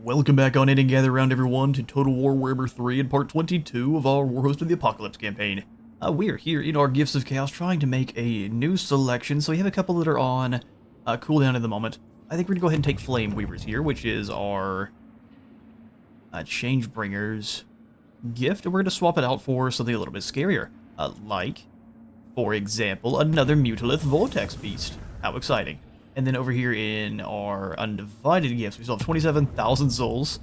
Welcome back on in and gather around everyone to Total War Warhammer 3 and part 22 of our Warhost of the Apocalypse campaign. We are here in our Gifts of Chaos trying to make a new selection, so we have a couple that are on cooldown at the moment. I think we're going to go ahead and take Flame Weavers here, which is our Changebringer's gift, and we're going to swap it out for something a little bit scarier. Like, for example, another Mutalith Vortex Beast. How exciting. And then over here in our Undivided Gifts, we still have 27,000 souls.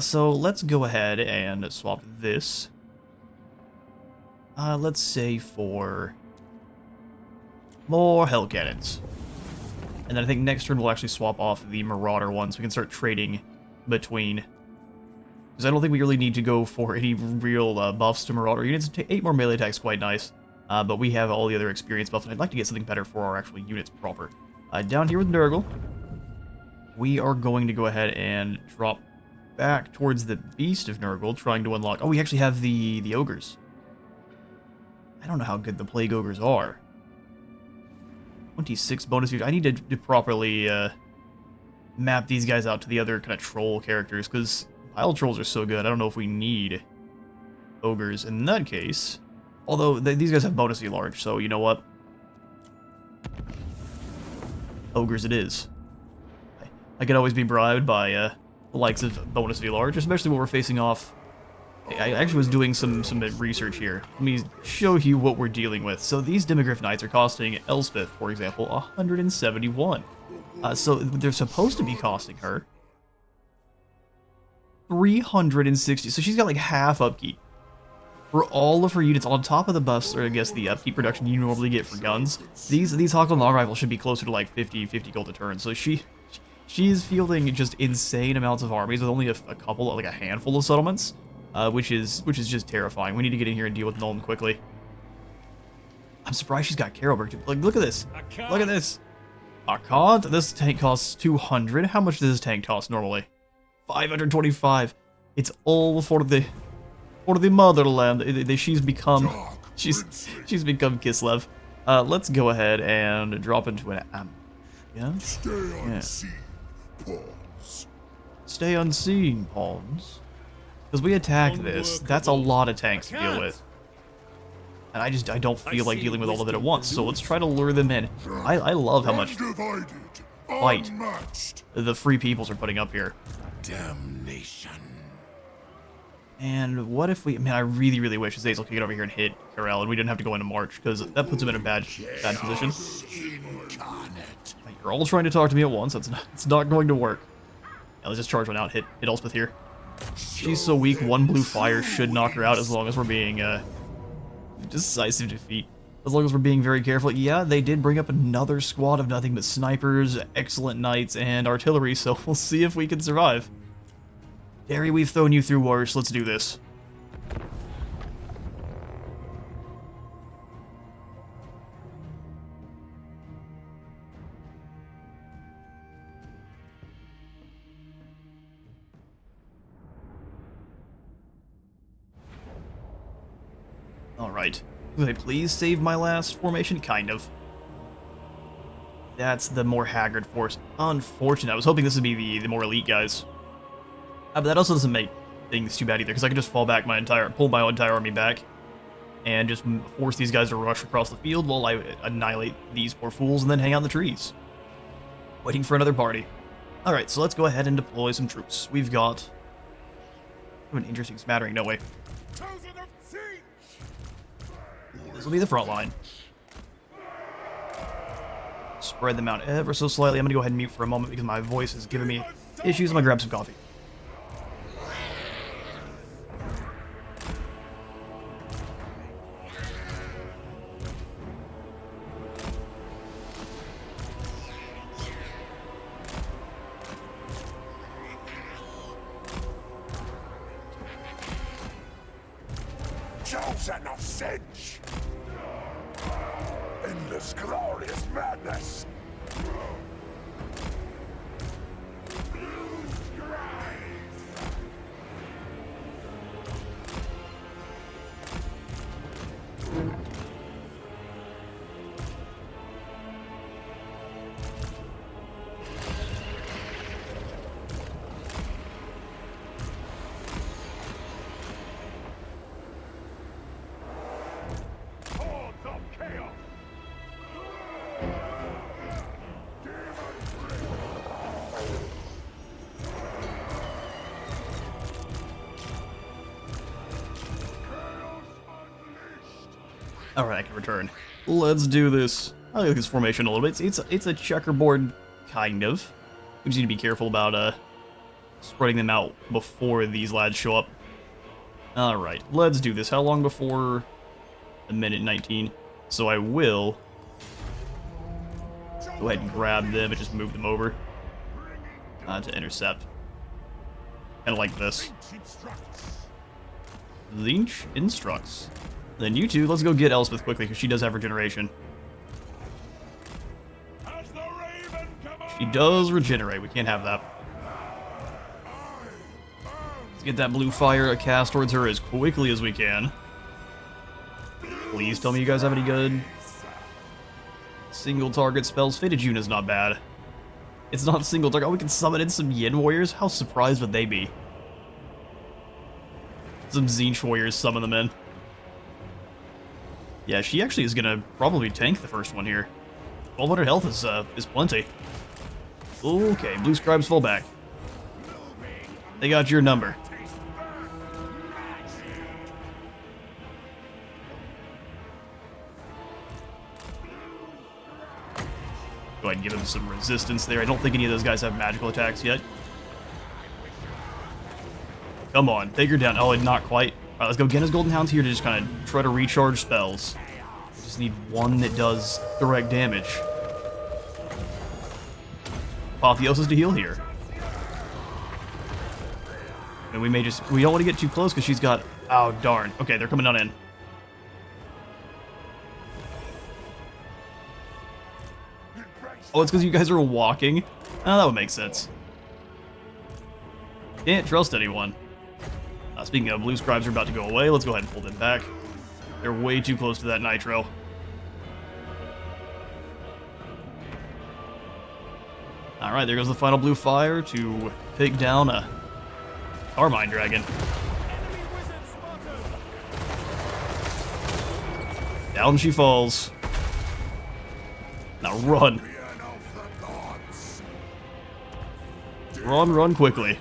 So let's go ahead and swap this. Let's say for more Hell Cannons. And then I think next turn we'll actually swap off the Marauder one so we can start trading between. Because I don't think we really need to go for any real buffs to Marauder units. 8 more melee attacks, quite nice. But we have all the other experience buffs, and I'd like to get something better for our actual units proper. Down here with Nurgle, we are going to go ahead and drop back towards the Beast of Nurgle, trying to unlock... Oh, we actually have the Ogres. I don't know how good the Plague Ogres are. 26 bonus features. I need to properly map these guys out to the other kind of troll characters, because Pile Trolls are so good. I don't know if we need Ogres in that case. Although, these guys have bonus V large, so you know what? Ogres it is. I could always be bribed by the likes of bonus V large, especially when we're facing off. I actually was doing some research here. Let me show you what we're dealing with. So these Demogryph Knights are costing Elspeth, for example, 171. So they're supposed to be costing her 360. So she's got like half upkeep for all of her units on top of the buffs, or I guess the upkeep production you normally get for guns. These Hawkland Long Rifles should be closer to like 50 gold a turn. So she is fielding just insane amounts of armies with only a couple, like a handful of settlements, which is just terrifying. We need to get in here and deal with Nolan quickly. I'm surprised she's got Carolberg too. Like, look at this. Look at this. Archaon, this tank costs 200. How much does this tank cost normally? 525. It's all for the motherland. She's become Kislev. Let's go ahead and drop into an Stay unseen, pawns. Stay unseen, pawns. Because we attack this, that's a lot of tanks to deal with. And I don't feel like dealing with all of it at once, so let's try to lure them in. I love how much fight the free peoples are putting up here. Damnation. And what if we... Man, I really wish Azazel could get over here and hit Karel, and we didn't have to go into March, because that puts him in a bad position. You're all trying to talk to me at once. It's not going to work. Yeah, let's just charge one out. Hit Elspeth here. She's so weak, one blue fire should knock her out as long as we're being... decisive defeat. As long as we're being very careful. Yeah, they did bring up another squad of nothing but snipers, excellent knights, and artillery, so we'll see if we can survive. Derry, we've thrown you through worse. Let's do this. Alright. Will they please save my last formation? Kind of. That's the more haggard force. Unfortunate. I was hoping this would be the more elite guys. But that also doesn't make things too bad either, because I can just pull my entire army back, and just force these guys to rush across the field while I annihilate these poor fools, and then hang out in the trees, waiting for another party. All right, so let's go ahead and deploy some troops. We've got an interesting smattering. No way. This will be the front line. Spread them out ever so slightly. I'm gonna go ahead and mute for a moment because my voice is giving me issues. I'm gonna grab some coffee. Chosen of Singe. Endless glorious madness. Alright, I can return. Let's do this. I like this formation a little bit. It's a checkerboard, kind of. We just need to be careful about spreading them out before these lads show up. Alright, let's do this. How long before? A minute 19. So I will go ahead and grab them and just move them over to intercept. Kind of like this. Zinch instructs. Then you two, let's go get Elspeth quickly, because she does have regeneration. She does regenerate. We can't have that. Let's get that blue fire cast towards her as quickly as we can. Please tell me you guys have any good single target spells. Fated June is not bad. It's not single target. Oh, we can summon in some Yin warriors? How surprised would they be? Some Zinch warriors, summon them in. Yeah, she actually is gonna probably tank the first one here. 1200 health is plenty. Okay, blue scribes fall back. They got your number. Go ahead and give him some resistance there. I don't think any of those guys have magical attacks yet. Come on, take her down. Oh, and not quite. Alright, let's go get his Golden Hounds here to just kind of try to recharge spells. We just need one that does direct damage. Apotheosis to heal here. And we don't want to get too close because she's got... Oh, darn. Okay, they're coming on in. Oh, it's because you guys are walking? Oh, that would make sense. Can't trust anyone. Speaking of, blue scribes are about to go away. Let's go ahead and pull them back. They're way too close to that nitro. Alright, there goes the final blue fire to take down a Carmine Dragon. Down she falls. Now run. Run quickly.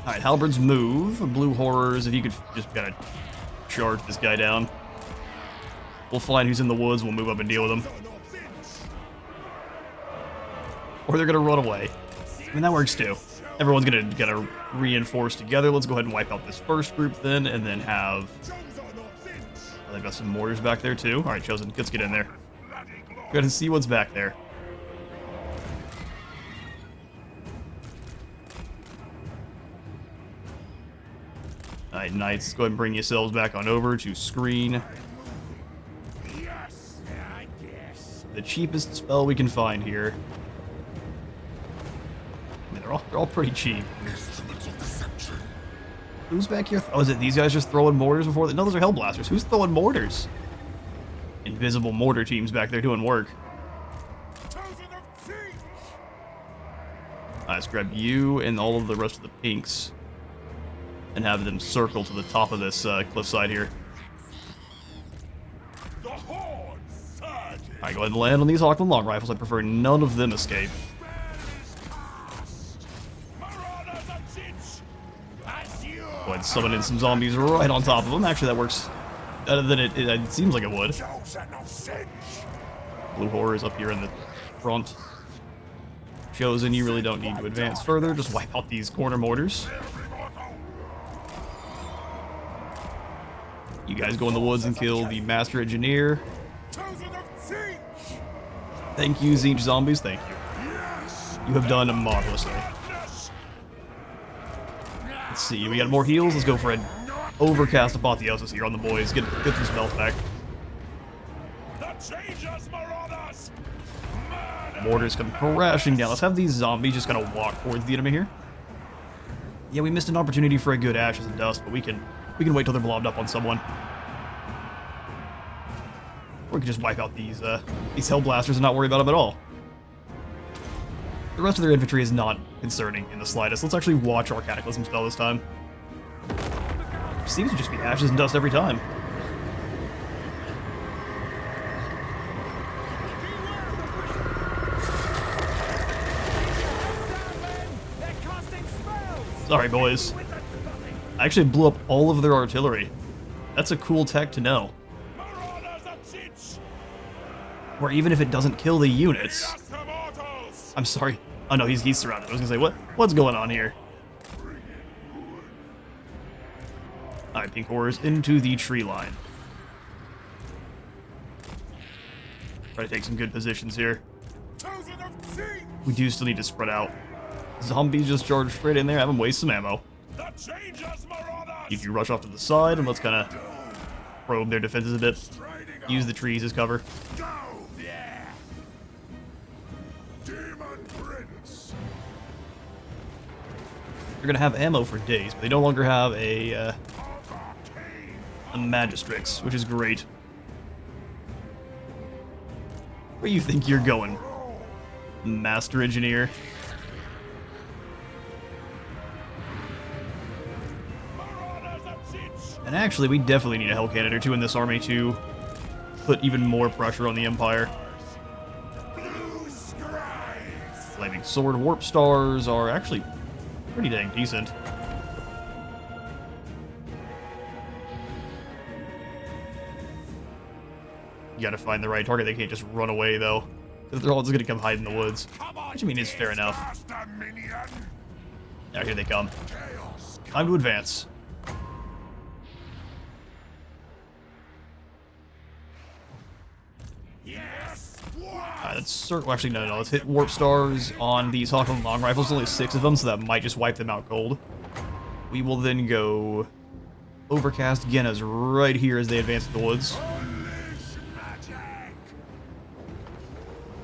Alright, halberds move. Blue horrors, if you could just kind of charge this guy down. We'll find who's in the woods, we'll move up and deal with him. Or they're gonna run away. I mean, that works too. Everyone's gonna reinforce together. Let's go ahead and wipe out this first group then, and then have... Oh, they've got some mortars back there too. Alright, Chosen, let's get in there. Go ahead and see what's back there. Alright, Knights, go ahead and bring yourselves back on over to screen. The cheapest spell we can find here. I mean, they're all pretty cheap. Who's back here? Oh, is it these guys just throwing mortars before? No, those are Hellblasters. Who's throwing mortars? Invisible mortar teams back there doing work. Let's grab you and all of the rest of the pinks and have them circle to the top of this cliffside here. Alright, go ahead and land on these Archaon long rifles. I prefer none of them escape. Go ahead and summon in some zombies right on top of them. Actually, that works better than it seems like it would. Blue horror is up here in the front. Chosen, you really don't need to advance further. Just wipe out these corner mortars. You guys go in the woods and kill the Master Engineer. Thank you, Zinch zombies. Thank you. You have done marvelously. Let's see. We got more heals. Let's go for an overcast apotheosis here on the boys. Get some spells back. Mortars come crashing down. Let's have these zombies just kind of walk towards the enemy here. Yeah, we missed an opportunity for a good ashes and dust, but we can wait till they're blobbed up on someone. Or we can just wipe out these Hellblasters and not worry about them at all. The rest of their infantry is not concerning in the slightest. Let's actually watch our Cataclysm spell this time. It seems to just be ashes and dust every time. Sorry, boys. I actually blew up all of their artillery. That's a cool tech to know. Or even if it doesn't kill the units. I'm sorry. Oh no, he's surrounded. I was gonna say, what's going on here? Alright, pink horrors into the tree line. Try to take some good positions here. We do still need to spread out. Zombies just charge straight in there, have them waste some ammo. If you rush off to the side, and let's kind of probe their defenses a bit. Use the trees as cover. They're gonna have ammo for days, but they no longer have a Magistrix, which is great. Where you think you're going, Master Engineer? And actually, we definitely need a Hell Cannon or two in this army to put even more pressure on the Empire. Flaming Sword Warp Stars are actually pretty dang decent. You gotta find the right target. They can't just run away, though. Because they're all just gonna come hide in the woods. Which, I mean, is fair enough. Now, here they come. Time to advance. Alright, let's circle. Actually, no. Let's hit Warp Stars on these Hawkman Long Rifles. Only 6 of them, so that might just wipe them out cold. We will then go Overcast Genna's right here as they advance to the woods.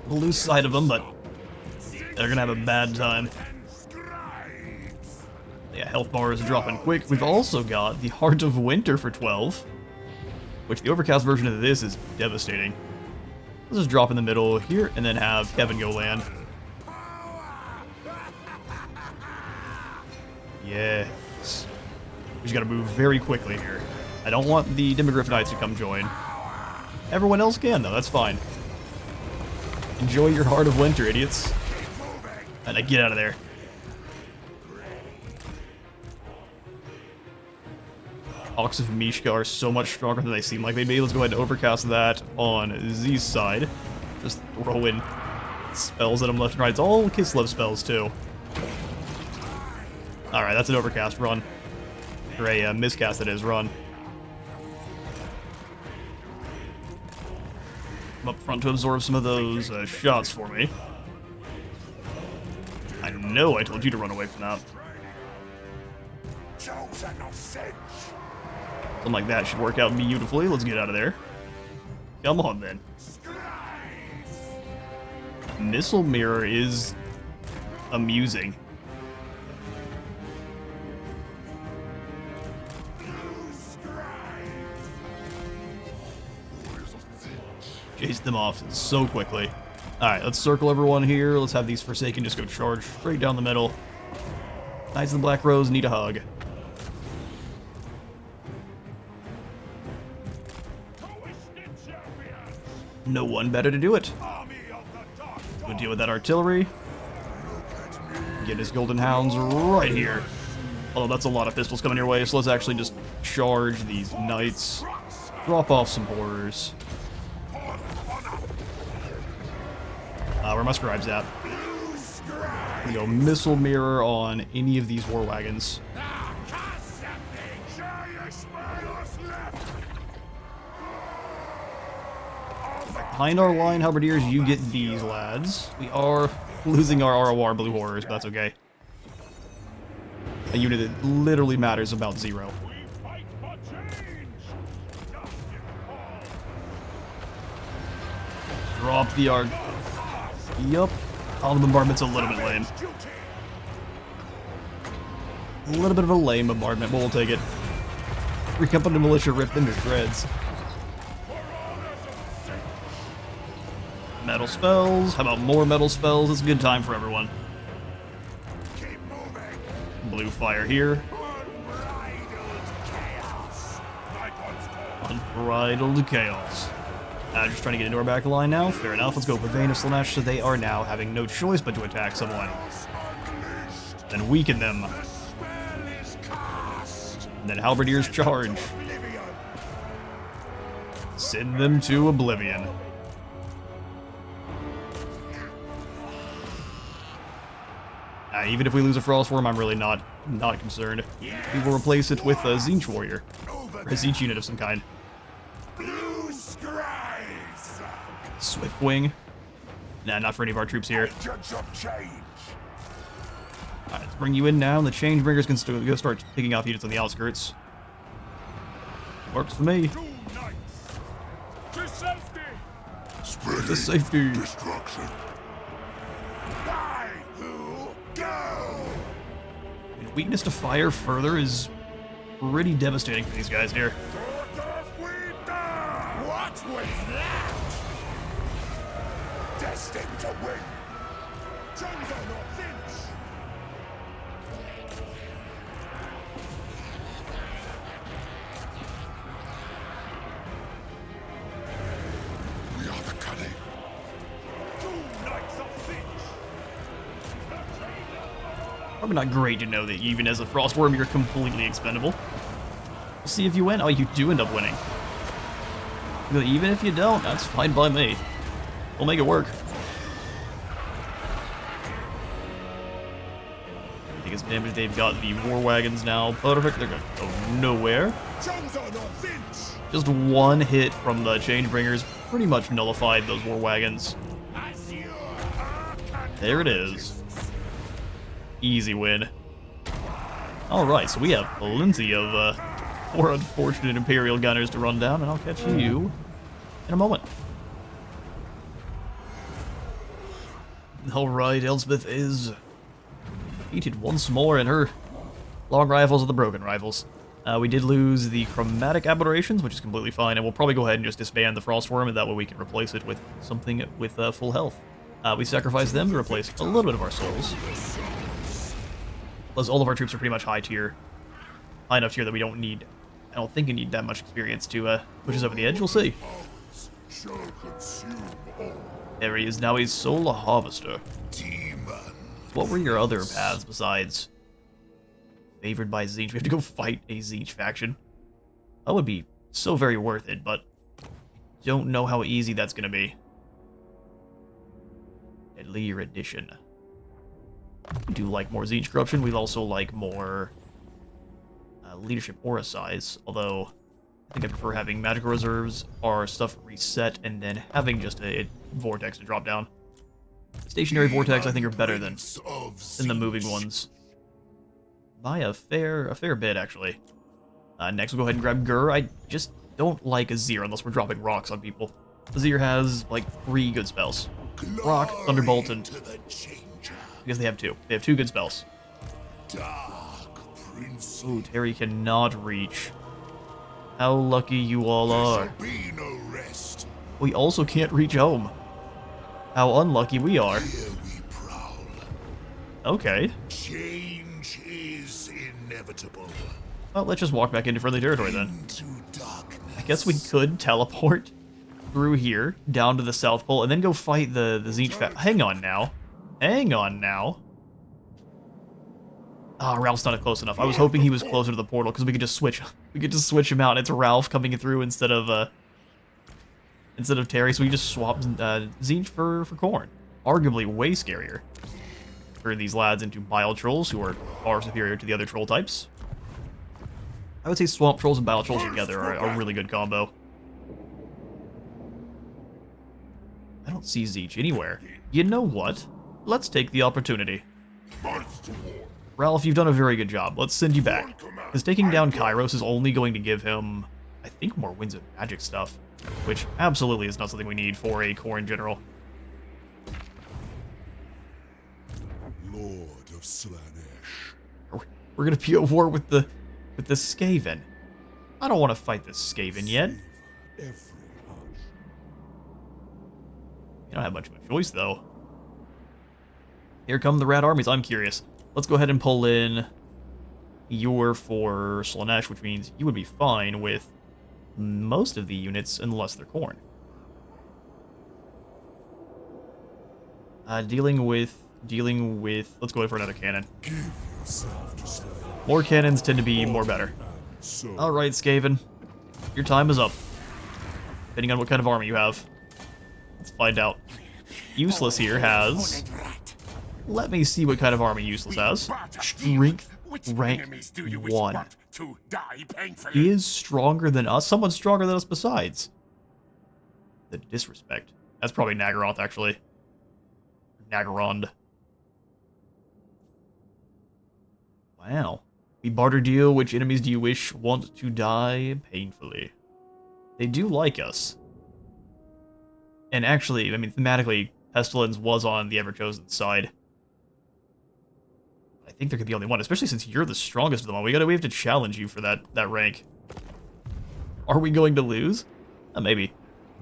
We'll lose sight of them, but they're gonna have a bad time. Yeah, health bar is dropping quick. We've also got the Heart of Winter for 12, which the Overcast version of this is devastating. Let's just drop in the middle here, and then have Kevin go land. Yes. We just gotta move very quickly here. I don't want the Demogryphonites to come join. Everyone else can, though. That's fine. Enjoy your Heart of Winter, idiots. And get out of there. Hawks of Mishka are so much stronger than they seem like they'd be. Let's go ahead and overcast that on Z's side. Just throw in spells at them left and right. It's all Kislev spells, too. Alright, that's an overcast run. Or a miscast, it is. Run. I'm up front to absorb some of those shots for me. I know I told you to run away from that. Something like that should work out beautifully. Let's get out of there. Come on, then. Missile Mirror is amusing. Chase them off so quickly. Alright, let's circle everyone here. Let's have these Forsaken just go charge straight down the middle. Knights of the Black Rose need a hug. No one better to do it. Go deal with that artillery. Get his Golden Hounds right here. Although that's a lot of pistols coming your way, so let's actually just charge these Knights. Drop off some Horrors. Where are my scribes at? We go Missile Mirror on any of these war wagons. Behind our line, Halberdiers, you get these lads. We are losing our ROR Blue Horrors, but that's okay. A unit that literally matters about 0. Drop the arc. Yup. All the bombardment's a little bit lame. A little bit of a lame bombardment, but we'll take it. Free Company Militia ripped them to shreds. Metal spells. How about more metal spells? It's a good time for everyone. Blue fire here. Unbridled chaos. Just trying to get into our back line now. Fair enough. Let's go for Vein of Slanesh, so they are now having no choice but to attack someone. Then weaken them. And then Halberdiers charge. Send them to oblivion. Even if we lose a Frostworm, I'm really not concerned. We will replace it with a Tzeentch warrior. Or a Tzeentch unit of some kind. Blue scribes. Swiftwing. Nah, not for any of our troops here. Agents of change. Alright, let's bring you in now, and the Changebringers can go start picking off units on the outskirts. Works for me. Two knights. To safety. Spreading To safety. destruction. Die, who go. Weakness to fire further is pretty devastating for these guys here. What was that? Destined to win. Jungle or Finch. We are the cunning. Two knights of Finch. Probably not great to know that even as a Frostworm, you're completely expendable. We'll see if you win. Oh, you do end up winning. But even if you don't, that's fine by me. We'll make it work. Biggest damage they've got the war wagons now. Perfect. They're gonna go nowhere. Just one hit from the Changebringers pretty much nullified those war wagons. There it is. Easy win. Alright, so we have plenty of poor unfortunate Imperial gunners to run down, and I'll catch you in a moment. Alright, Elspeth is defeated once more, and her long rifles are the broken rifles. We did lose the chromatic aberrations, which is completely fine, and we'll probably go ahead and just disband the Frostworm, and that way we can replace it with something with full health. We sacrificed them to replace a little bit of our souls. Plus, all of our troops are pretty much high enough tier that we don't need, I don't think we need that much experience to push us over the edge. We'll see. There he is now, a Soul Harvester. What were your other paths besides favored by Tzeentch? We have to go fight a Tzeentch faction. That would be so very worth it, but don't know how easy that's going to be. Deadlier Edition. We do like more Tzeentch corruption. We'd also like more leadership aura size, although I think I prefer having magical reserves or stuff reset and then having just a vortex to drop down. Stationary vortex I think are better than the moving ones. By a fair bit, actually. Next we'll go ahead and grab Gur. I just don't like Azir unless we're dropping rocks on people. Azir has like 3 good spells. Rock, Thunderbolt, and because they have 2. They have 2 good spells. Ooh, Terry cannot reach. How lucky you all are. We also can't reach home. How unlucky we are. Okay. Change is inevitable. Well, let's just walk back into friendly territory then. I guess we could teleport through here, down to the South Pole, and then go fight the Tzeentch faction. Hang on now. Hang on now. Ah, Ralph's not close enough. I was hoping he was closer to the portal, because we could just switch. We could just switch him out. It's Ralph coming through instead of Terry, so we just swapped Tzeentch for Khorne. Arguably way scarier. Turn these lads into Bile Trolls, who are far superior to the other troll types. I would say Swamp Trolls and Bile Trolls together are a really good combo. I don't see Tzeentch anywhere. You know what? Let's take the opportunity. Ralph, you've done a very good job. Let's send you back. Because taking down Kairos is only going to give him, I think, more Winds of Magic stuff. Which absolutely is not something we need for a Khorne general. Lord of Slaanesh. We're going to be at war with the Skaven. I don't want to fight the Skaven yet. You don't have much of a choice, though. Here come the rat armies. I'm curious. Let's go ahead and pull in your for Slaanesh, which means you would be fine with most of the units unless they're Khorne. Dealing with. Let's go in for another cannon. More cannons tend to be more better. So Alright, Skaven. Your time is up. Depending on what kind of army you have. Let's find out. Useless here has... Let me see what kind of army Useless has. Strength rank 1. He is stronger than us. Someone's stronger than us besides. The disrespect. That's probably Nagaroth, actually. Nagarond. Wow. We barter deal. Which enemies do you wish want to die painfully? They do like us. And actually, I mean, thematically, Pestilence was on the Everchosen side. I think there could be only one, especially since you're the strongest of them all. We have to challenge you for that rank. Are we going to lose? Maybe.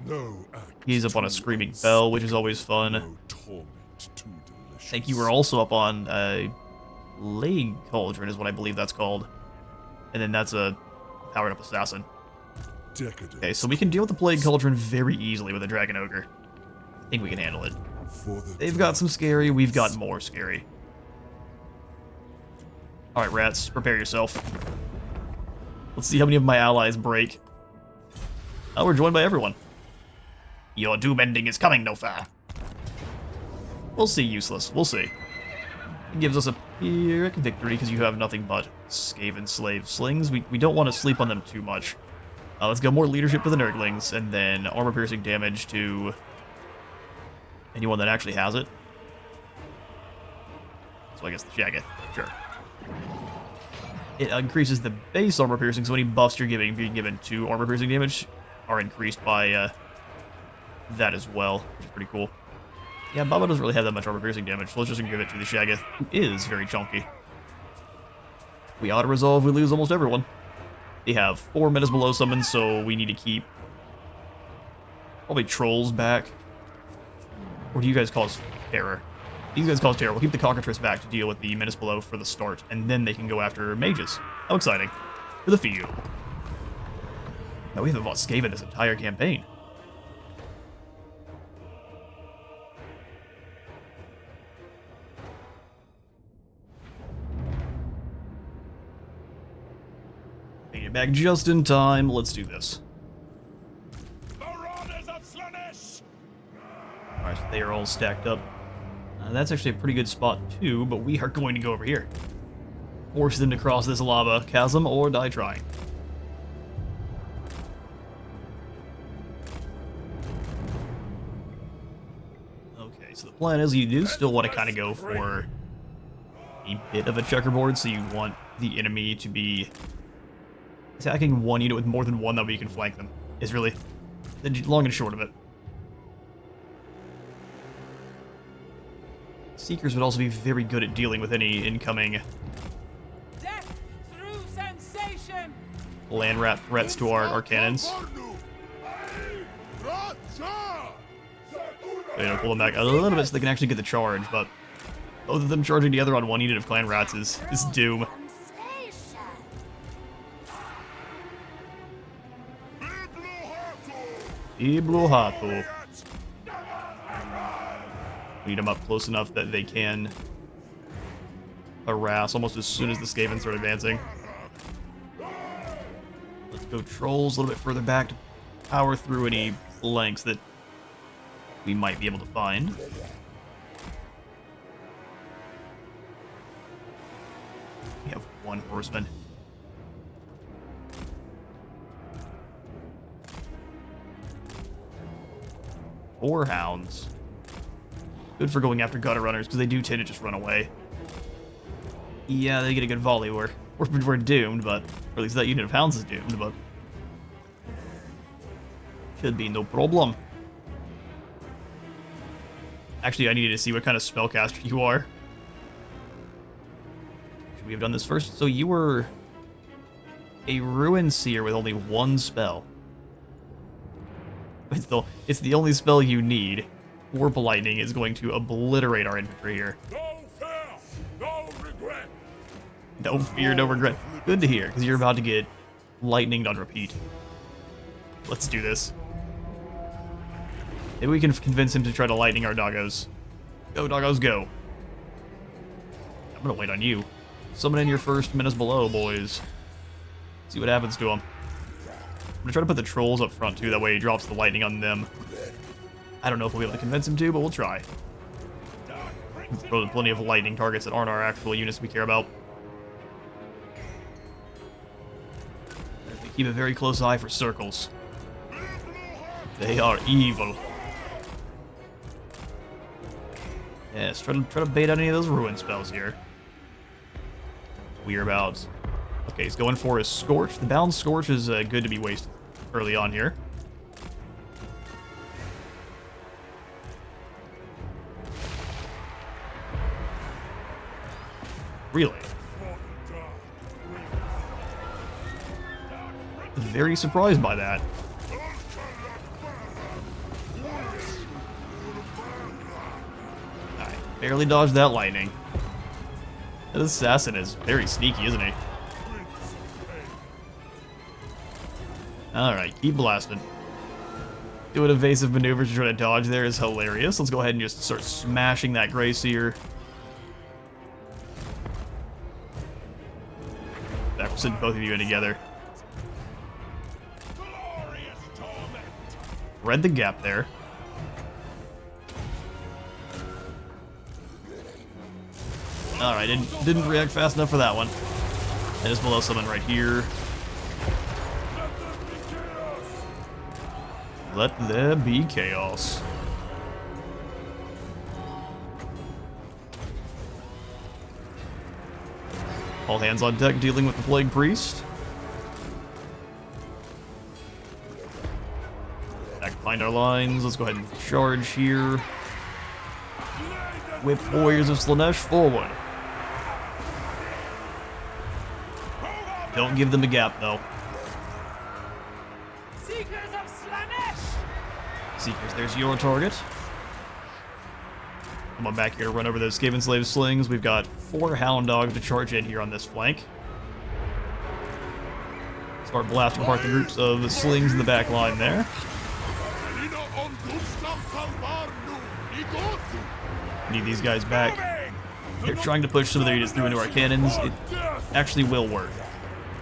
no He's up on a Screaming Bell, which is always fun. no torment too delicious. I think you were also up on Plague Cauldron is what I believe that's called. And then that's a powered up assassin. Decadent. Okay, so we can deal with the Plague Cauldron very easily with a Dragon Ogre. I think we can handle it. For the They've got some scary, we've got more scary. Alright, rats, prepare yourself. Let's see how many of my allies break. Oh, we're joined by everyone. Your doom ending is coming no fair. We'll see, Useless. We'll see. It gives us a Pyrrhic victory because you have nothing but Skaven slave slings. We don't want to sleep on them too much. Let's go more leadership to the Nurglings, and then armor-piercing damage to anyone that actually has it. So I guess the Shaggoth. Sure. It increases the base armor-piercing, so any buffs you're being given to armor-piercing damage are increased by that as well, which is pretty cool. Yeah, Baba doesn't really have that much armor-piercing damage, so let's just give it to the Shaggoth, who is very chunky. We auto-resolve, we lose almost everyone. They have 4 Menace Below summons, so we need to keep probably Trolls back. Or do you guys cause Terror? These guys cause Terror. We'll keep the Cockatrice back to deal with the Menace Below for the start, and then they can go after Mages. How exciting. For the field. Now we haven't fought Skaven this entire campaign. Made it back just in time. Let's do this. Marauders of Slaanesh! Alright, so they are all stacked up. That's actually a pretty good spot too, but we are going to go over here. Force them to cross this lava chasm or die trying. Okay, so the plan is you do still want to kind of go for a bit of a checkerboard, so you want the enemy to be attacking one unit with more than one, that way you can flank them, is really the long and short of it. Seekers would also be very good at dealing with any incoming Death through sensation. land rat threats to our cannons. You know, pull them back a little bit so they can actually get the charge, but both of them charging together on one unit of clan rats is doom. Ibluhato. Beat them up close enough that they can harass almost as soon as the Skaven start advancing. Let's go Trolls a little bit further back to power through any flanks that we might be able to find. We have 1 horseman. Four hounds. Good for going after gutter runners, because they do tend to just run away. Yeah, they get a good volley. We're doomed, but... Or at least that unit of hounds is doomed, but... Should be no problem. Actually, I needed to see what kind of spellcaster you are. Should we have done this first? So you were... a Ruin Seer with only 1 spell. It's the only spell you need. Warp Lightning is going to obliterate our infantry here. No fear, no regret. No fear, no regret. Good to hear, because you're about to get lightninged on repeat. Let's do this. Maybe we can convince him to try to lightning our doggos. Go, doggos, go. I'm gonna wait on you. Summon in your first Menace Below, boys. See what happens to him. I'm gonna try to put the trolls up front too, that way he drops the lightning on them. I don't know if we'll be able to convince him to, but we'll try. Throw plenty of lightning targets that aren't our actual units we care about. Keep a very close eye for circles. They are evil. Yes, try to bait out any of those ruin spells here. We're about... Okay, he's going for his Scorch. The Bound Scorch is good to be wasted early on here. Really? Very surprised by that. I barely dodged that lightning. That assassin is very sneaky, isn't he? Alright, keep blasting. Doing evasive maneuvers to try to dodge there is hilarious. Let's go ahead and just start smashing that Grey Seer. That will send both of you in together. Read the gap there. Alright, didn't react fast enough for that one. And just below someone right here. Let there be chaos. All hands on deck dealing with the Plague Priest. Back behind our lines. Let's go ahead and charge here. Whip Warriors of Slaanesh forward. Don't give them a gap, though. Seekers of Slaanesh! Seekers, there's your target. Come on back here to run over those Skaven Slave slings. We've got 4 Hound Dogs to charge in here on this flank. Start blasting apart the groups of the slings in the back line there. Need these guys back. They're trying to push some of their units through into our cannons. It actually will work,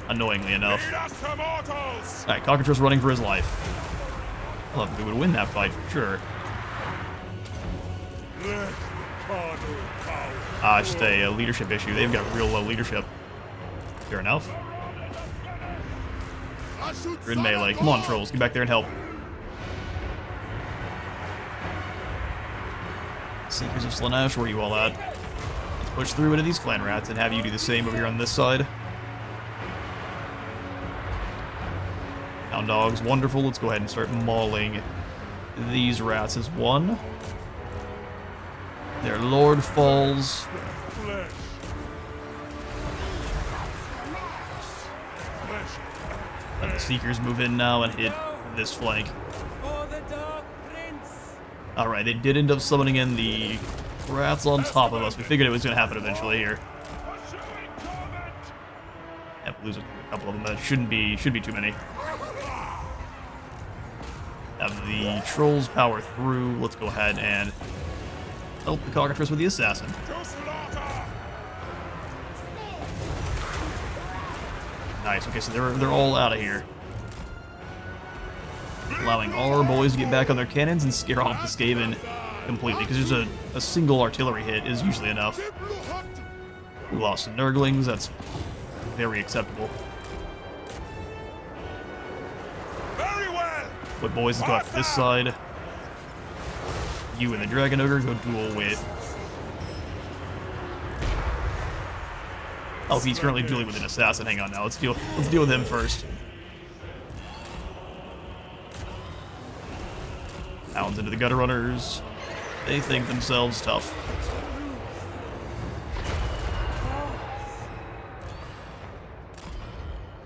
annoyingly enough. Alright, Cockatrice running for his life. I love if we would win that fight for sure. It's just a leadership issue. They've got real low leadership. Fair enough. You're in melee. Come on, trolls. Get back there and help. Seekers of Slaanesh, where are you all at? Let's push through into these clan rats and have you do the same over here on this side. Hound Dogs, wonderful. Let's go ahead and start mauling these rats as one. Their Lord falls. Let the Seekers move in now and hit this flank. For the Dark Prince! Alright, they did end up summoning in the rats on top of us. We figured it was going to happen eventually here. Yep, lose a couple of them. That shouldn't be too many. Have the trolls power through. Let's go ahead and help the Cockatrice with the assassin. Nice. Okay, so they're all out of here. Allowing all our boys to get back on their cannons and scare off the Skaven completely, because there's a single artillery hit is usually enough. We lost some Nurglings. That's very acceptable. But boys, let's go after this side. You and the Dragon Ogre go duel with... Oh, he's currently dueling with an assassin. Hang on now. Let's deal with him first. Hounds into the Gutter Runners. They think themselves tough.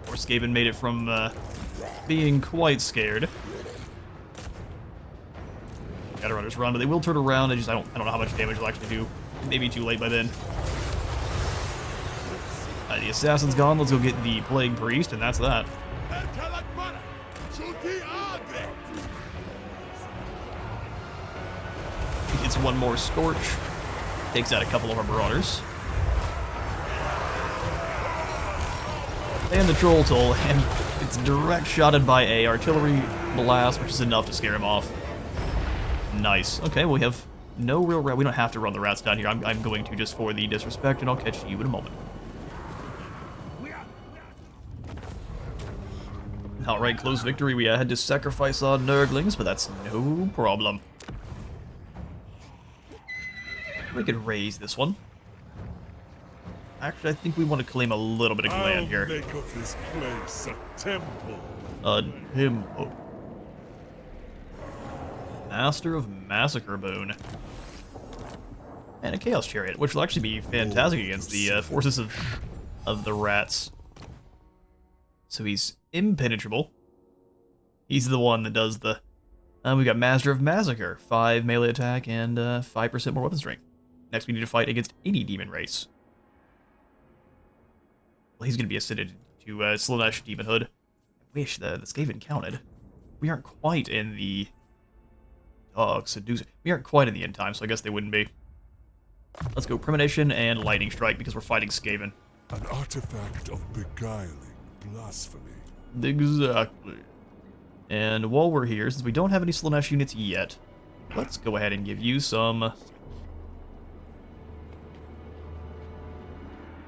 Of course, Skaven made it from being quite scared. Gutter Runners run, but they will turn around. I don't know how much damage they'll actually do. Maybe too late by then. The assassin's gone. Let's go get the Plague Priest, and that's that. It's one more Scorch. Takes out a couple of our Marauders. And the troll toll, and it's direct shotted by a artillery blast, which is enough to scare him off. Nice. Okay, well, we have no real rat. We don't have to run the rats down here. I'm going to just for the disrespect, and I'll catch you in a moment. Alright, close victory. We had to sacrifice our Nurglings, but that's no problem. We could raise this one. Actually, I think we want to claim a little bit of land here. Make of this place a temple. A temple. Master of Massacre Boon. And a Chaos Chariot, which will actually be fantastic against the forces of the rats. So he's impenetrable. He's the one that does the... we got Master of Massacre. 5 melee attack and 5% more weapon strength. Next we need to fight against any demon race. Well, he's going to be ascended to Slaanesh Demonhood. I wish the Skaven counted. We aren't quite in the... Seducer. We aren't quite in the end time, so I guess they wouldn't be. Let's go Premonition and Lightning Strike because we're fighting Skaven. An artifact of beguiling blasphemy. Exactly. And while we're here, since we don't have any Slaanesh units yet, let's go ahead and give you some...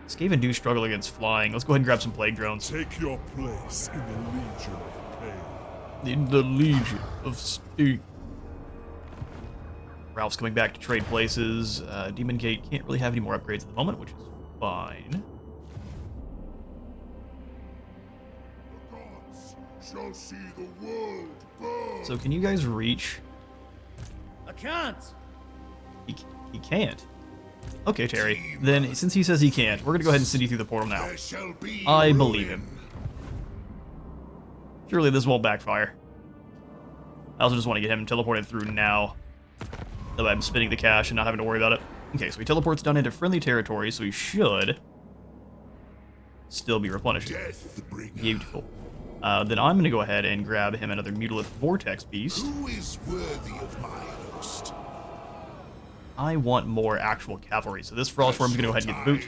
Skaven do struggle against flying. Let's go ahead and grab some Plague Drones. Take your place in the Legion of Pain. In the Legion of Sting. Ralph's coming back to trade places. Demon Gate can't really have any more upgrades at the moment, which is fine. The gods shall see the world burn. So can you guys reach? I can't. He can't. Okay, Terry. Then, since he says he can't, we're gonna go ahead and send you through the portal now. There shall be I ruin. believe him. Surely this won't backfire. I also just want to get him teleported through now. So I'm spending the cash and not having to worry about it. Okay, so he teleports down into friendly territory, so he should still be replenishing. Beautiful. Then I'm going to go ahead and grab him another Mutalith Vortex Beast. Who is worthy of my host? I want more actual cavalry, so this Frostworm's going to go ahead and get the boot.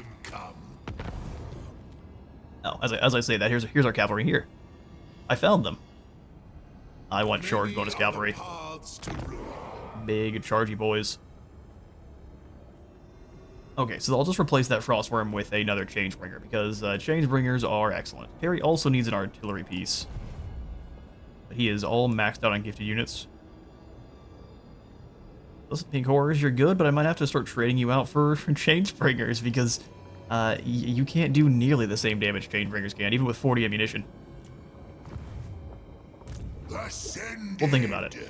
Oh, as I say that, here's our cavalry here. I found them. I want charge bonus cavalry. Big chargy boys. Okay, so I'll just replace that Frostworm with another Changebringer, because Changebringers are excellent. Terry also needs an artillery piece. But he is all maxed out on gifted units. Listen, Pink Horrors, you're good, but I might have to start trading you out for Changebringers, because you can't do nearly the same damage Changebringers can, even with 40 ammunition. We'll think about it.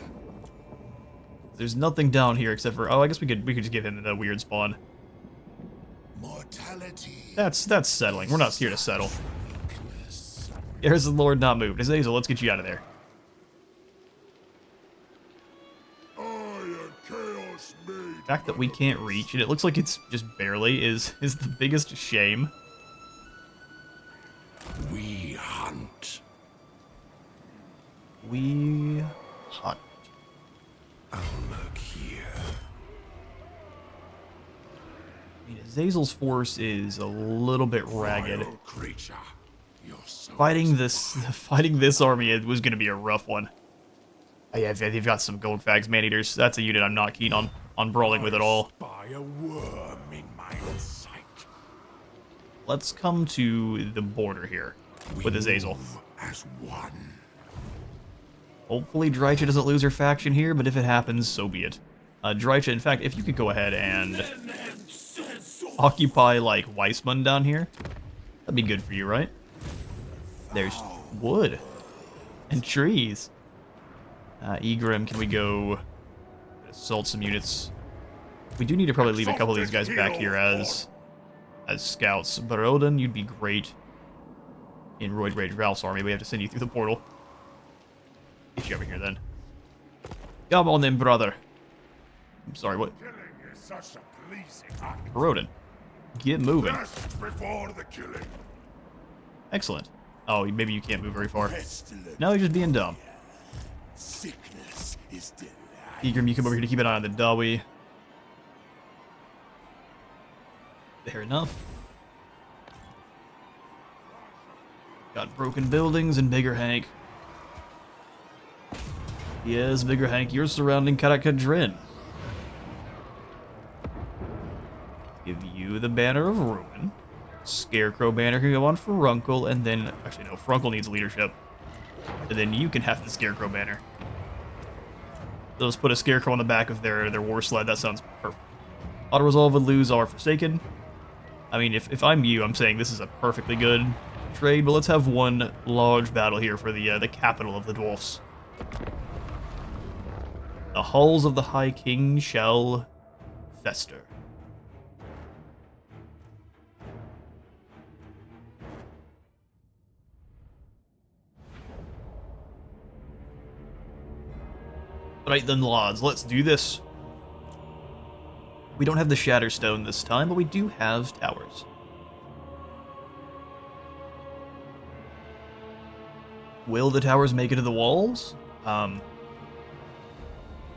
There's nothing down here except for... Oh, I guess we could just give him the weird spawn. Mortality. That's settling. We're not here to settle. There's the Lord not moved. Azazel, let's get you out of there. The fact that we can't reach, and it looks like it's just barely, is the biggest shame. We hunt. We hunt. I'll look here. I mean, Azazel's force is a little bit ragged. Vile creature. Your soul Fighting is this army, it was going to be a rough one. Oh, yeah, they've got some gold fags man-eaters. That's a unit I'm not keen on brawling with at all. by a worm in my sight. Let's come to the border here with Azazel. Move as one. Hopefully Drycha doesn't lose her faction here, but if it happens, so be it. Drycha, in fact, if you could go ahead and occupy, like, Weissman down here, that'd be good for you, right? There's wood and trees. Egrim, can we go assault some units? We do need to probably leave a couple of these guys back here as scouts. But Odin, you'd be great in Roid Rage Ralph's army. We have to send you through the portal. Get you over here, then. Come on then, brother. I'm sorry, what? Killing is such a pleasing act. Rodin, get moving. Rest before the killing. Excellent. Oh, maybe you can't move very far. Pestilence. No, you're just being dumb. Sickness is delight. Egrim, you come over here to keep an eye on the Dawi. Fair enough. Got broken buildings and Bigger Hank. Yes, Bigger Hank, you're surrounding Karakadrin. Give you the Banner of Ruin. Scarecrow banner can go on Furunkel, and then... Actually, no, Furunkel needs leadership. And then you can have the Scarecrow banner. They'll just put a Scarecrow on the back of their war sled. That sounds perfect. Auto-resolve would lose our Forsaken. I mean, if I'm you, I'm saying this is a perfectly good trade, but let's have one large battle here for the capital of the Dwarfs. The halls of the High King shall fester. Right then, lads, let's do this. We don't have the Shatterstone this time, but we do have towers. Will the towers make it to the walls?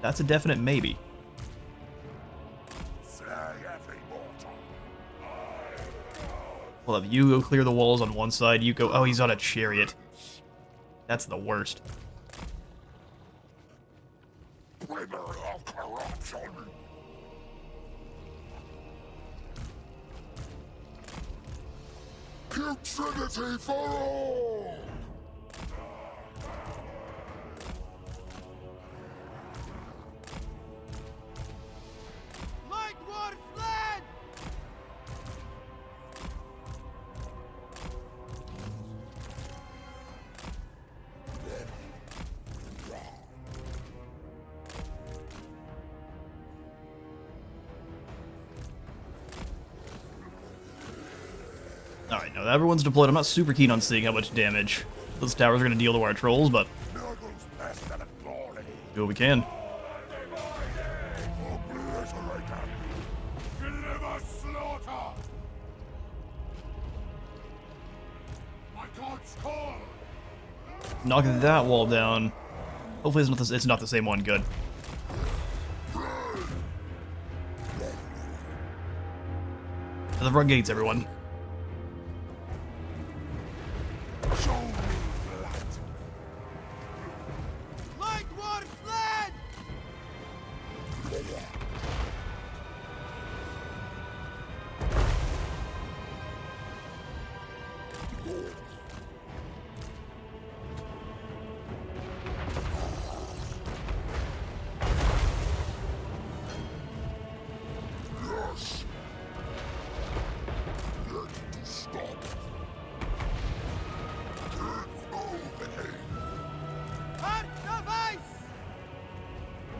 That's a definite maybe. We'll have you go clear the walls on one side, you go... Oh, he's on a chariot. That's the worst. Putridity for all! Light war fled! Alright, now that everyone's deployed, I'm not super keen on seeing how much damage those towers are going to deal to our trolls, but do what we can. Knock that wall down. Hopefully it's not the same one. Good. To the front gates, everyone. Light war fled!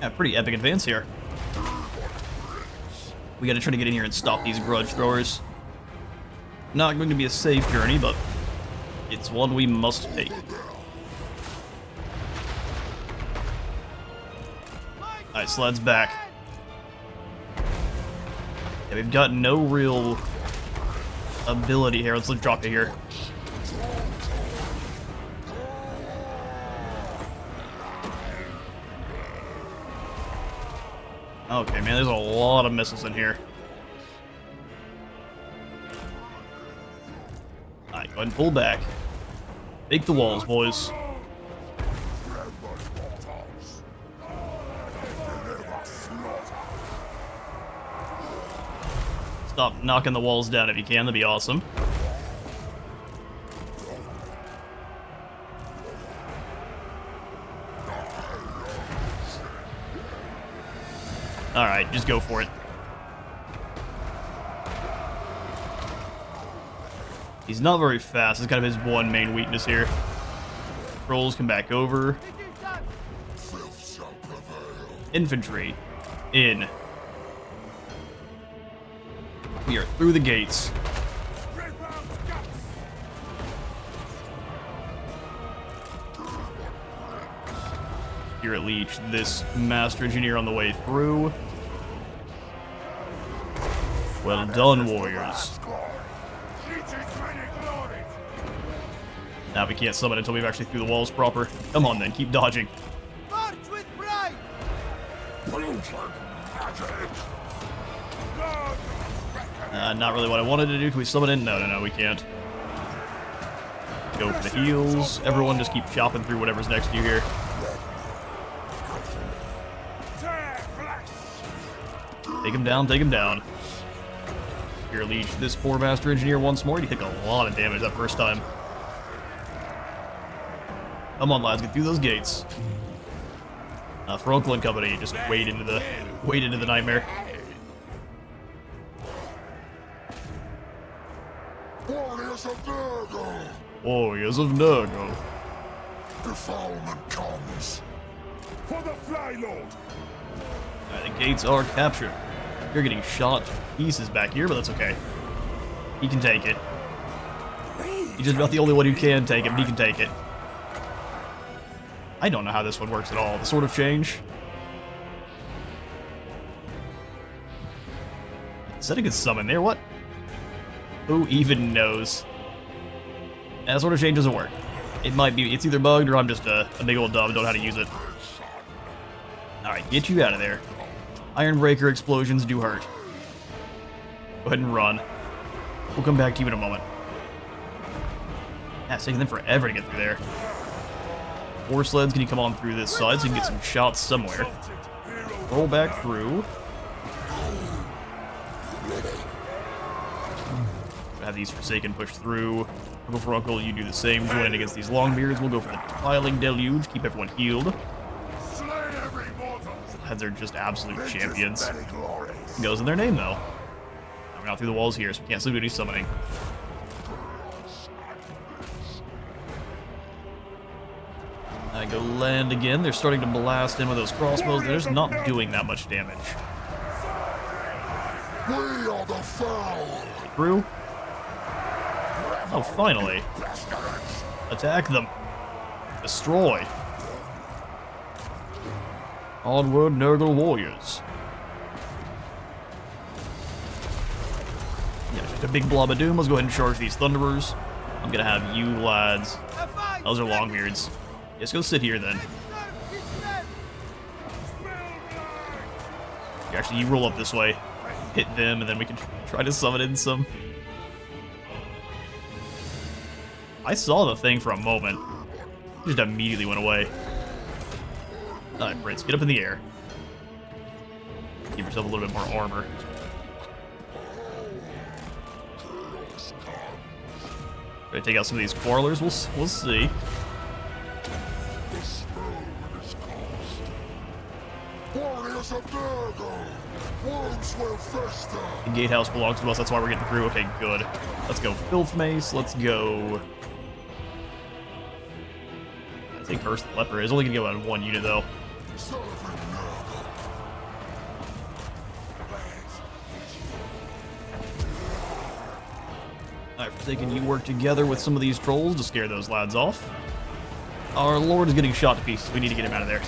Yeah, pretty epic advance here. We gotta try to get in here and stop these grudge throwers. Not going to be a safe journey, but it's one we must take. Alright, Sled's back. Yeah, we've got no real ability here. Let's drop it here. Okay, man, there's a lot of missiles in here. Alright, go ahead and pull back. Take the walls, boys. Stop knocking the walls down if you can, that'd be awesome. Alright, just go for it. He's not very fast. It's kind of his one main weakness here. Trolls come back over. Infantry. In. We are through the gates. Here at Leech, this Master Engineer on the way through. Well done, warriors. Now we can't summon until we've actually through the walls proper. Come on then, keep dodging. March with pride! Not really what I wanted to do. Can we summon in? No, we can't. go for the heals. Everyone just keep chopping through whatever's next to you here. Take him down, take him down. Here, leech this poor Master Engineer once more. He took a lot of damage that first time. Come on, lads, get through those gates. For Uncle and Company, just wade into the nightmare. Warriors of Nurgle! Warriors of Nurgle. Defilement comes. For the Fly Lord! The gates are captured. You're getting shot to pieces back here, but that's okay. He can take it. He's just about the only one who can take it, but he can take it. I don't know how this one works at all. The Sword of Change. Said it could summon there, what? Who even knows? That Sword of Change doesn't work. It might be, it's either bugged or I'm just a big old dumb and don't know how to use it. Alright, get you out of there. Ironbreaker explosions do hurt. Go ahead and run. We'll come back to you in a moment. Yeah, it's taking them forever to get through there. 4 sleds, can you come on through this side so you can get some shots somewhere? Roll back through. Have these Forsaken push through. We'll go for Uncle, you do the same. Join in against these Longbeards. We'll go for the Defiling Deluge, keep everyone healed. Heads are just absolute champions. It goes in their name, though. We're not through the walls here, so we can't do any summoning. I go land again. They're starting to blast in with those crossbows. They're just not doing that much damage. We are the foul! Through. Oh, finally. Attack them. Destroy. Onward, Nurgle warriors. Yeah, just a big blob of doom. Let's go ahead and charge these Thunderers. I'm gonna have you lads. Those are Longbeards. Let's go sit here then. Actually, you roll up this way. Hit them, and then we can try to summon in some. I saw the thing for a moment. It just immediately went away. Alright, Prince, get up in the air. Give yourself a little bit more armor. Try to take out some of these Quarrelers. We'll see. Warriors of Nurgle! Worms will fester! The gatehouse belongs to us, that's why we're getting through. Okay, good. Let's go Filth Mace. Let's go. I think Curse the Leper is only gonna go out in 1 unit though. Alright, Forsaken, you work together with some of these trolls to scare those lads off. Our Lord is getting shot to pieces. We need to get him out of there.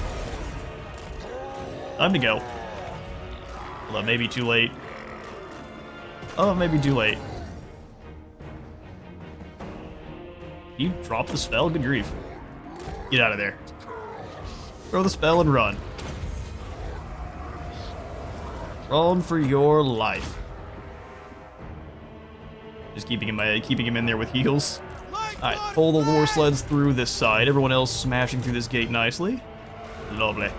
Time to go. Although, maybe too late. Oh, maybe too late. You drop the spell? Good grief. Get out of there. Throw the spell and run. Run for your life. Just keeping him in there with heals. Alright, pull the war sleds through this side. Everyone else smashing through this gate nicely. Lovely.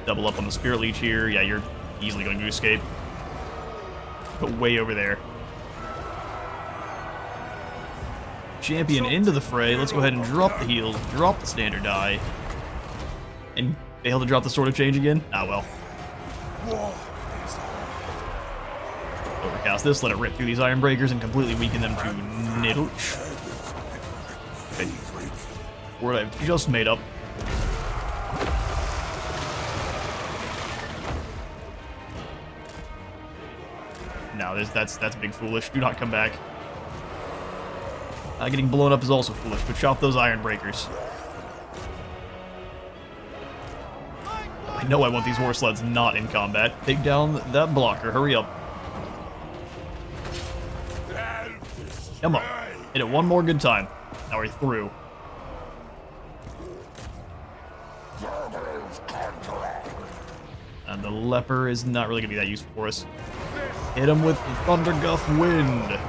Double up on the Spirit Leech here. Yeah, you're easily going to escape. Go way over there. Champion into the fray. Let's go ahead and drop the heals, drop the standard die. And fail to drop the Sword of Change again? Ah, well. Overcast this, let it rip through these Iron Breakers and completely weaken them to nilch. Okay. Word I've just made up. No, that's big foolish. Do not come back. Getting blown up is also foolish, but chop those Iron Breakers. I know I want these war sleds not in combat. Take down that blocker. Hurry up. Come on. Hit it one more good time. Now we're through. And the Leper is not really going to be that useful for us. Hit him with the Thunderguff Wind.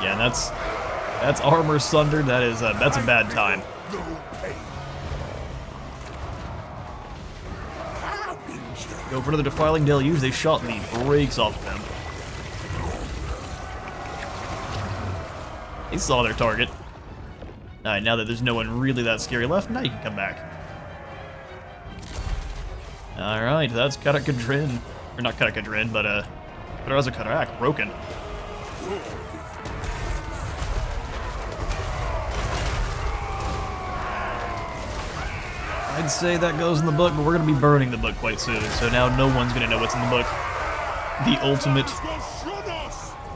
Yeah, and that's armor sundered. That's a bad time. No pain. Harbinger. Go for another defiling deluge. They shot the brakes off of them. They saw their target. Alright, now that there's no one really that scary left, now you can come back. Alright, that's Karak-Kadrin. Or not Karak-Kadrin, but Karaza Karak, broken. I'd say that goes in the book, but we're going to be burning the book quite soon, so now no one's going to know what's in the book.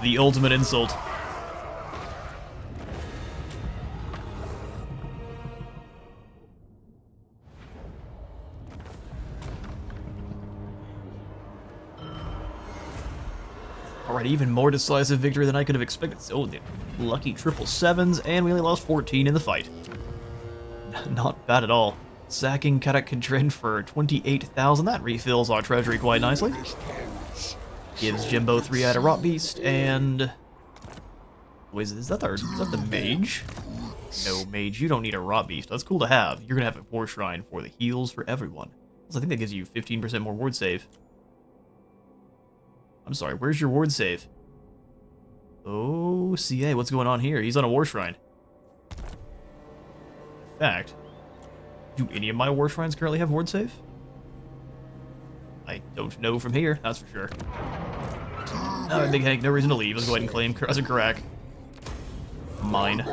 The ultimate insult. Alright, even more decisive victory than I could have expected. Oh, the lucky 777s, and we only lost 14 in the fight. Not bad at all. Sacking Karak-Kadrin for 28,000. That refills our treasury quite nicely. Gives Jimbo 3 out of Rot Beast, and... Wait, is that the mage? No, mage, you don't need a Rot Beast. That's cool to have. You're gonna have a War Shrine for the heals for everyone. So I think that gives you 15% more ward save. I'm sorry, where's your ward save? Oh, CA, what's going on here? He's on a War Shrine. In fact, do any of my War Shrines currently have ward save? I don't know from here, that's for sure. Alright, Big Hank, no reason to leave. Let's go ahead and claim Karaza Karak. Mine.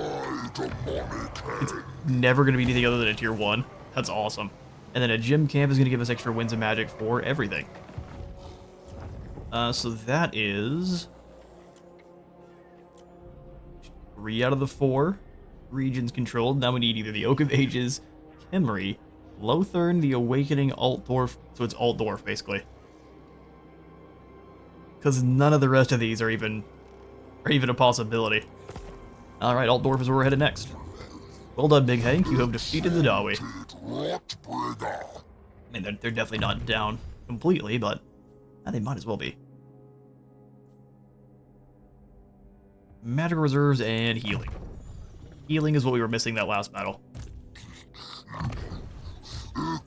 It's never going to be anything other than a tier 1. That's awesome. And then a gym camp is going to give us extra winds of magic for everything. So that is 3 out of the 4 regions controlled. Now we need either the Oak of Ages, Kimmery, Lothern, the Awakening, Altdorf. So it's Altdorf, basically. Because none of the rest of these are even a possibility. Alright, Altdorf is where we're headed next. Well done, Big Hank. You have defeated the Dawi. I mean, they're definitely not down completely, but they might as well be. Magic reserves and healing. Healing is what we were missing that last battle.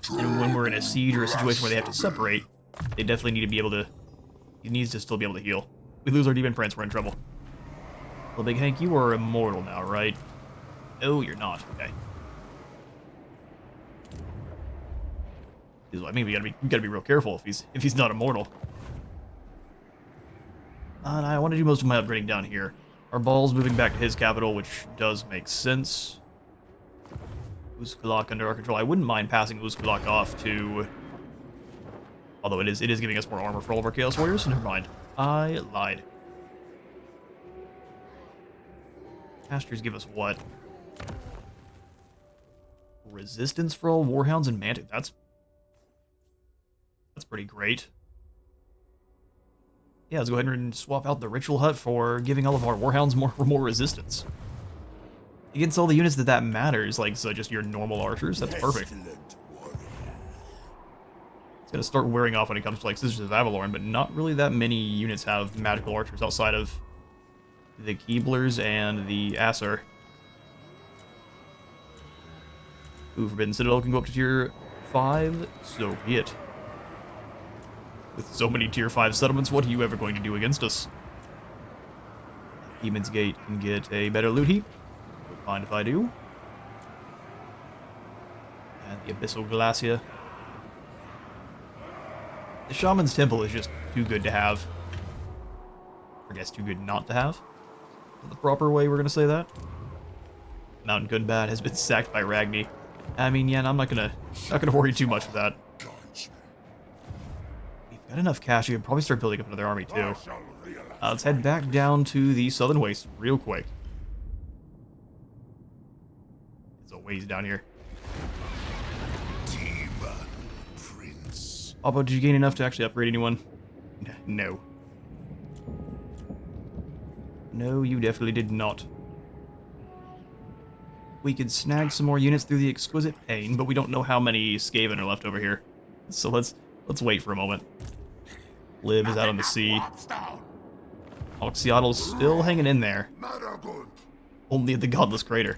And when we're in a siege or a situation where they have to separate, they definitely need to be able to... He needs to still be able to heal. We lose our Demon Prince, we're in trouble. Well, Big Hank, you are immortal now, right? Oh, you're not. Okay. I mean, we gotta be real careful if he's not immortal. And I want to do most of my upgrading down here. Our ball's moving back to his capital, which does make sense. Uzkulak under our control. I wouldn't mind passing Uzkulak off to... Although it is giving us more armor for all of our Chaos Warriors, so never mind. I lied. Casters give us what? Resistance for all Warhounds and Mantic. That's pretty great. Yeah, let's go ahead and swap out the Ritual Hut for giving all of our Warhounds more resistance. Against all the units that matters, like so just your normal archers, that's perfect. It's gonna start wearing off when it comes to like Sisters of Avalorn, but not really that many units have magical archers outside of the Keeblers and the Aesir. Ooh, Forbidden Citadel can go up to tier 5, so be it. With so many tier 5 settlements, what are you ever going to do against us? Demon's Gate can get a better loot heap. Don't mind if I do. And the Abyssal Glacia. The Shaman's Temple is just too good to have. I guess too good not to have. Is that the proper way we're going to say that? Mountain Gunbad has been sacked by Ragni. I mean, yeah, I'm not gonna worry too much with that. We've got enough cash. We can probably start building up another army too. Let's head back down to the Southern Waste real quick. It's a ways down here. Papa, did you gain enough to actually upgrade anyone? No. No, you definitely did not. We could snag some more units through the Exquisite Pain, but we don't know how many Skaven are left over here. So let's wait for a moment. Liv is out on the sea. Oxyottl's still hanging in there. Only at the Godless Crater.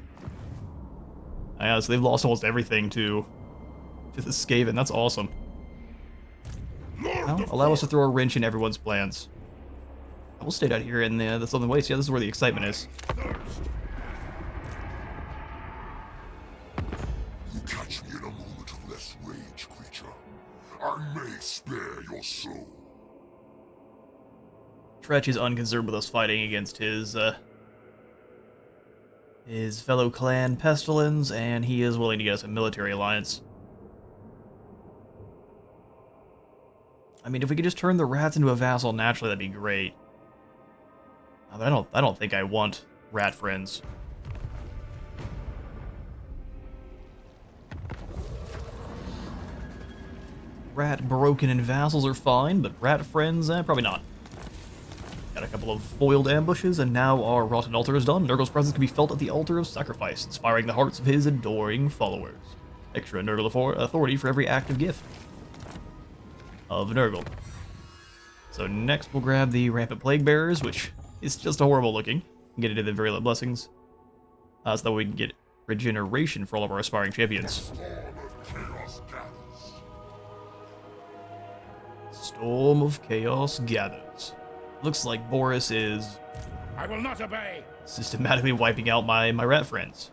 Yeah, so they've lost almost everything to the Skaven. That's awesome. Well, allow us to throw a wrench in everyone's plans. We'll stay out here in the Southern Waste. Yeah, this is where the excitement is. You catch me in a moment of less rage, creature. I may spare your soul. Tretch is unconcerned with us fighting against his fellow clan Pestilence, and he is willing to get us a military alliance. I mean, if we could just turn the rats into a vassal naturally, that'd be great. But I don't think I want rat friends. Rat broken and vassals are fine, but rat friends, probably not. Got a couple of foiled ambushes, and now our rotten altar is done. Nurgle's presence can be felt at the altar of sacrifice, inspiring the hearts of his adoring followers. Extra Nurgle authority for every active gift of Nurgle. So next we'll grab the Rampant Plague Bearers, which is just horrible looking. Get into the Virulent Blessings, so that we can get regeneration for all of our aspiring champions. Storm of Chaos gathers. Looks like Boris is... I will not obey. Systematically wiping out my rat friends.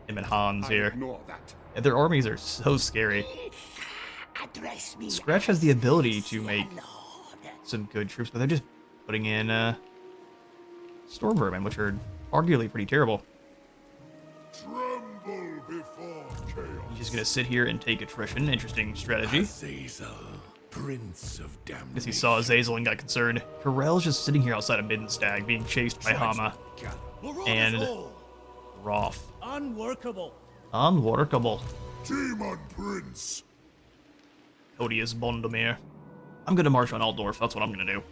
Him and Hans here. Yeah, their armies are so scary. Scratch has the ability to make some good troops, but they're just putting in Storm Vermin, which are arguably pretty terrible. Tremble before chaos. He's just gonna sit here and take attrition. Interesting strategy. Azazel, Prince of Damnation. Because he saw Azazel and got concerned. Corell's just sitting here outside of Middenstag, being chased by Hama and Roth. Unworkable. Unworkable. Demon Prince. Cody is Bondomir. I'm gonna march on Altdorf, that's what I'm gonna do.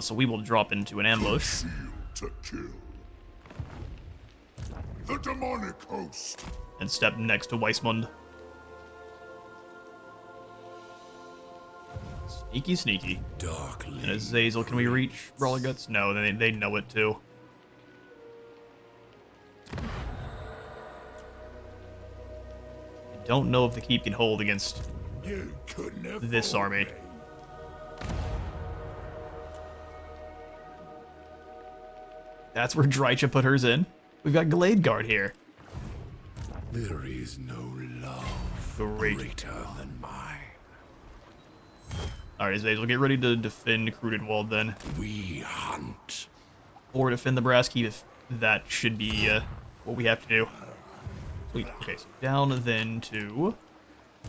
So we will drop into an ambush. To kill. The demonic host. And step next to Weismund. Sneaky, sneaky. Darkly. And Azazel, can we reach Brawler Guts? No, they know it too. I don't know if the keep can hold against this army. That's where Drycha put hers in. We've got Glade Guard here. There is no love greater than mine. Alright, Azazel, get ready to defend Crudenwald then. We hunt. Or defend the Brass Keep if that should be what we have to do. Sweet. Okay, so down then to...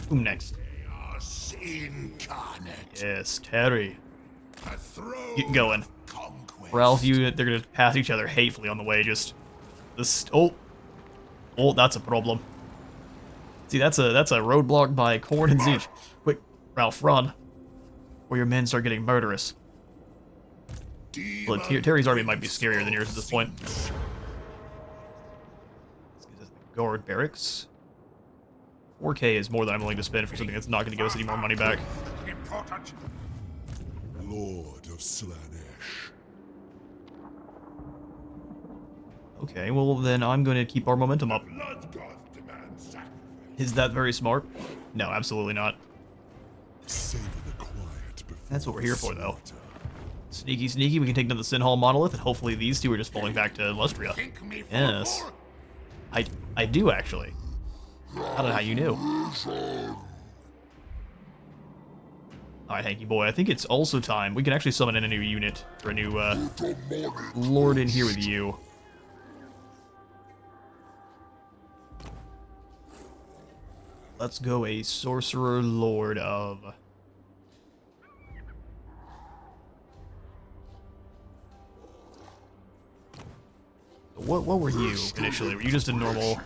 Whom next? Chaos incarnate. Yes, Terry. A throne Get going. of conquest. Ralph, they're gonna pass each other hatefully on the way, just... Oh, that's a problem. See, that's a roadblock by Korn and Zeech. Quick, Ralph, run. Or your men start getting murderous. Well, Terry's army might be scarier than yours at this point. Guard barracks. 4K is more than I'm willing to spend for something that's not going to give us any more money back. Important. Lord of Slanesh. Okay, well then I'm going to keep our momentum up. Blood god demands sacrifice. Is that very smart? No, absolutely not. Savor the quiet before That's what we're here for, though. slaughter. Sneaky, sneaky, we can take down the Sin Hall Monolith, and hopefully these two are just falling back to Lustria. Yes. I do, actually. I don't know how you knew. Alright, Hanky Boy, I think it's also time. We can actually summon in a new unit, or a new, Lord in here with you. Let's go a Sorcerer Lord of... What were you, initially? Were you just a normal...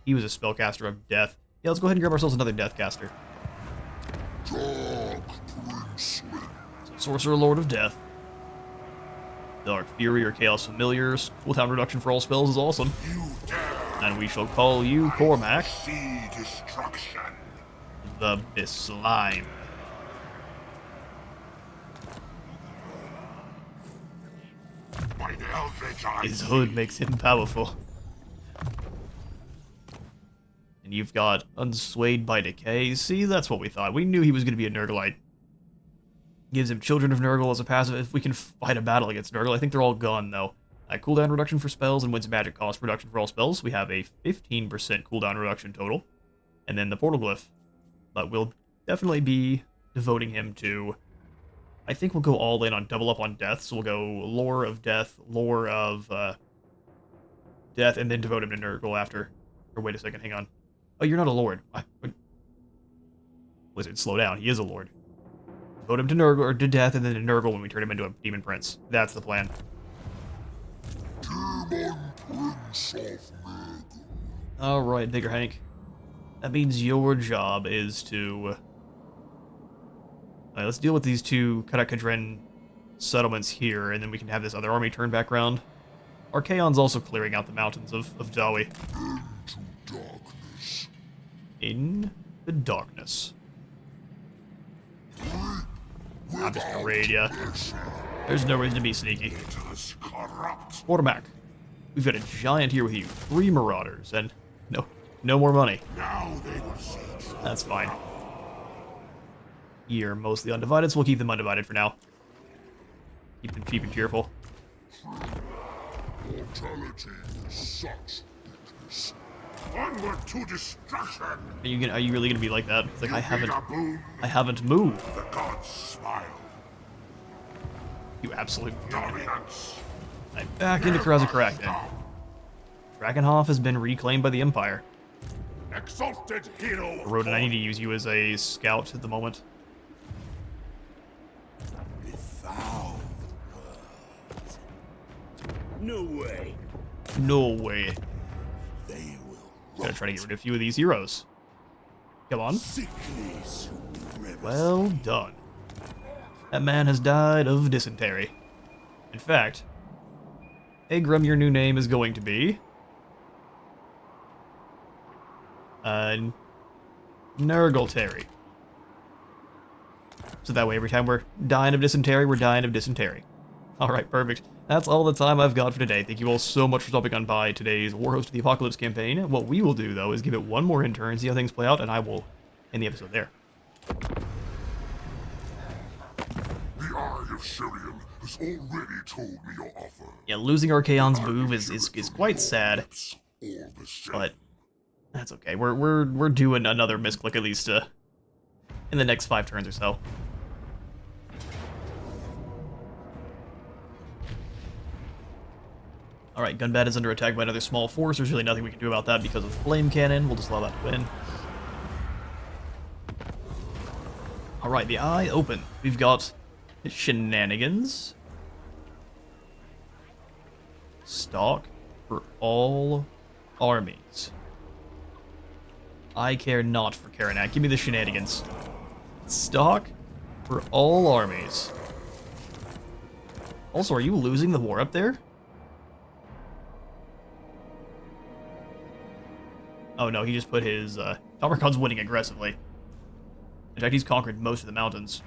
He was a spellcaster of death. Yeah, let's go ahead and grab ourselves another deathcaster. Dark Prince. Sorcerer Lord of Death. Dark Fury or Chaos Familiars. Cooldown reduction for all spells is awesome. You dare And we shall call you Cormac, see destruction. the Bislime. His hood makes him powerful. And you've got Unswayed by Decay. See, that's what we thought. We knew he was going to be a Nurglite. Gives him Children of Nurgle as a passive if we can fight a battle against Nurgle. I think they're all gone, though. Cooldown reduction for spells and wins magic cost reduction for all spells. We have a 15% cooldown reduction total. And then the Portal Glyph. But we'll definitely be devoting him to... I think we'll go all in on double up on death. So we'll go Lore of Death, Lore of Death, and then devote him to Nurgle after. Or wait a second, hang on. Oh, you're not a Lord. Wizard, slow down. He is a Lord. Devote him to Nurgle, or to Death, and then to Nurgle when we turn him into a Demon Prince. That's the plan. Demon Prince of Nurgle. Alright, Bigger Hank. That means your job is to... let's deal with these two Karakadren settlements here, and then we can have this other army turn back around. Archaon's also clearing out the mountains of Dawi. Into darkness. In the darkness. I'm just gonna raid ya. There's no reason to be sneaky. Quarterback. We've got a giant here with you. 3 Marauders, and no more money. Now they will see. That's fine. You're mostly undivided, so we'll keep them undivided for now. Keep them cheap and cheerful. Mortality is such weakness. Onward to destruction. Are you really gonna be like that? It's like I haven't moved. The gods smile. You absolute. Dominance. I'm back into Krasakrak then. Drakenhof has been reclaimed by the Empire. Exalted hero. Rodin, I need to use you as a scout at the moment. No way. No way. They will. Gonna try to get rid of a few of these heroes. Come on. Sickness. Well done. That man has died of dysentery. In fact, Agram, your new name is going to be... Nurgle-terry. So that way every time we're dying of dysentery, we're dying of dysentery. Alright, perfect. That's all the time I've got for today. Thank you all so much for stopping on by today's Warhost of the Apocalypse campaign. What we will do, though, is give it one more turn, see how things play out, and I will end the episode there. The Eye of Shirian has already told me your offer. Yeah, losing Archaon's move is quite sad, All the same. but that's okay. We're doing another misclick at least in the next 5 turns or so. Alright, Gunbat is under attack by another small force. There's really nothing we can do about that because of Flame Cannon. We'll just allow that to win. Alright, the eye open. We've got Shenanigans. Stock for all armies. I care not for Karanak. Give me the Shenanigans. Stock for all armies. Also, are you losing the war up there? Oh no, he just put his, Tomarkon's winning aggressively. In fact, he's conquered most of the mountains.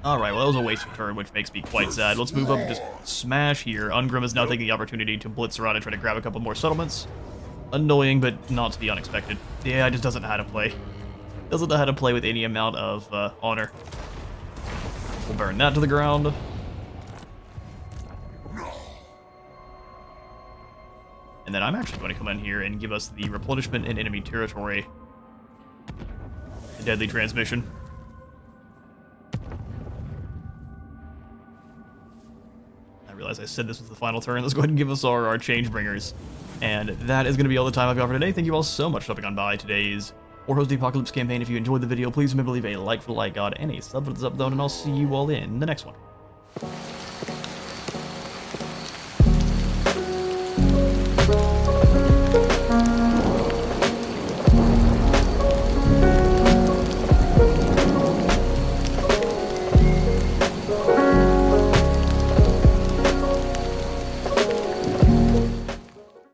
Alright, well that was a waste of turn, which makes me quite sad. Let's move up and just smash here. Ungrim is now taking the opportunity to blitz around and try to grab a couple more settlements. Annoying, but not to be unexpected. Yeah, it just doesn't know how to play. Doesn't know how to play with any amount of, honor. We'll burn that to the ground. And then I'm actually going to come in here and give us the replenishment in enemy territory. The deadly transmission. I realize I said this was the final turn. Let's go ahead and give us our Changebringers. And that is going to be all the time I've got for today. Thank you all so much for stopping on by today's Warhost of the Apocalypse campaign. If you enjoyed the video, please remember to leave a like for the like god and a sub for the sub zone, and I'll see you all in the next one.